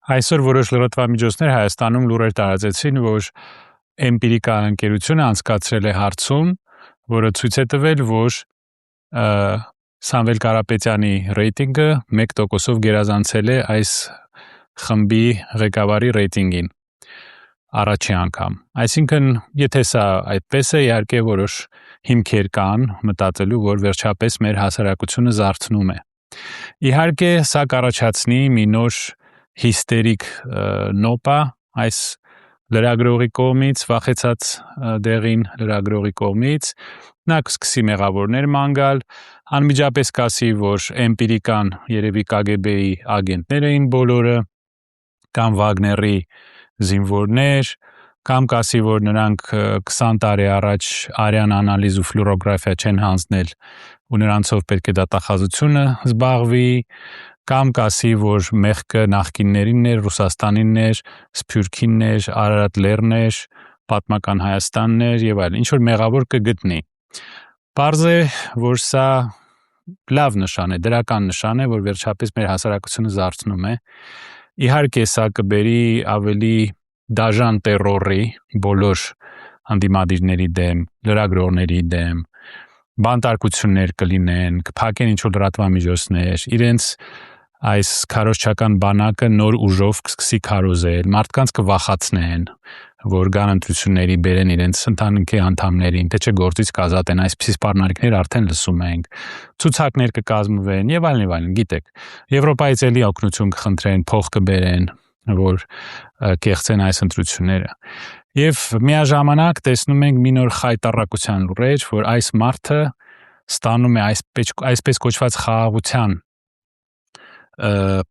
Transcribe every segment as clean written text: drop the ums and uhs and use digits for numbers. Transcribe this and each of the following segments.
Այսօր որոշ լրատվամիջոցներ Հայաստանում լուրեր տարածեցին, որ էմպիրիկան ընկերությունը անցկացրել է հարցում, որը ցույց է տվել, որ Սամվել Կարապետյանի ռեյտինգը 1%-ով գերազանցել է այս խմբի ղեկավարի ռեյտինգին առաջի անգամ։ Այսինքն, եթե սա այդպես է, իհարկե որոշ հիմքեր կան մտածելու, որ վերջապես մեր հասարակությունը զարթնում է։ Իհարկե, սա կառաջացնի մի նոր հիստերիկ նոպա այս լրագրողի կողմից, վախեցած դեղին լրագրողի կողմից, նա կսկսի մեղավորներ ման գալ, անմիջապես կասի, որ էմպիրիկան երևի KGB-ի ագենտներ էին բոլորը, կամ Վագների զինվորներ, կամ կասի, որ նրանք 20 տարի առաջ արյան անալիզ ու ֆլուրոգրաֆիա չեն հանձնել ու նրանցով պետք է դատախազությունը զբաղվի, կամ կասի, որ մեղքը նախկիններինն էր, Ռուսաստանինն էր, Սփյուռքինն էր, Արարատ լեռն էր, պատմական Հայաստանն էր եւ այլն, ինչ որ մեղավոր կգտնի։ Պարզ է, որ սա լավ նշան է, դրական նշան է, որ վերջապես մեր հասարակությունը զարթնում է։ Իհարկե սա կբերի ավելի դաժան տերորի բոլոր հանդիմադիրների դեմ, լրագրողների դեմ, բանտարկություններ կլինեն, կփակեն ինչ-որ լրատվամիջոցներ, իրենց այս քարոզչական բանակը նոր ուժով կսկսի քարոզել, մարդկանց կվախացնեն, որ գան ընտրությունների բերեն իրենց ընտանիքի անդամներին, թե չէ գործից կազատեն, այսպիսի սպառնալիքներ արդեն լսում ենք, ցուցակներ կկազմվեն եւ այլն, գիտեք։ Եվրոպայից էլի օգնություն կխնդրեն, փող կբերեն, որ կեղծեն այս ընտրությունները։ Եվ միաժամանակ տեսնում ենք մի նոր խայտառակության լուրեր, որ այս մարդը ստանում է այսպես կոչված խաղաղության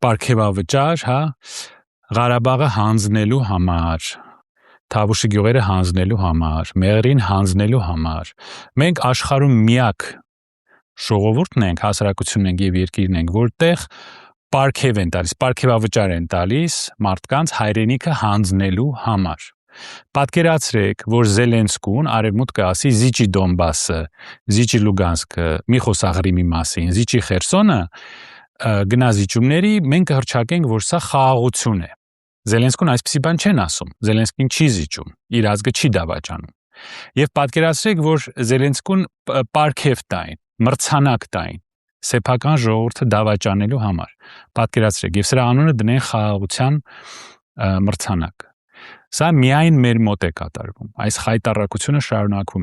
պարգևավճար, Ղարաբաղը հանձնելու համար, Թավուշի գյուղերը հանձնելու համար, Մեղրին հանձնելու համար։ Մենք աշխարհում միակ ժողովուրդն ենք, հասարակությունն ենք եւ երկիրն ենք, որտեղ պարգև են տալիս, պարգևավճար են տալիս մարդկանց հայրենիքը հանձնելու համար։ Պատկերացրեք, որ Զելենսկուն արևմուտքը ասի զիջի Դոնբասը, զիջի Լուգանսկը, մի խոսա Ղրիմի մասին, զիջի Խերսոնը, գնա զիջումների, մենք կհռչակենք, որ սա խաղաղություն է։ Զելենսկուն այսպիսի բան չեն ասում, Զելենսկին չի զիջում, իր ազգը չի դավաճանում։ Եվ պատկերացրեք, որ Զելենսկուն պարգև տային, մրցանակ տային սեփական ժողովուրդը դավաճանելու համար։ Պատկերացրեք, եւ սրա անունը դնեն խաղաղության մրցանակ։ Սա միայն մեր մոտ է կատարվում։ Այս խայտառակությունը շարունակվում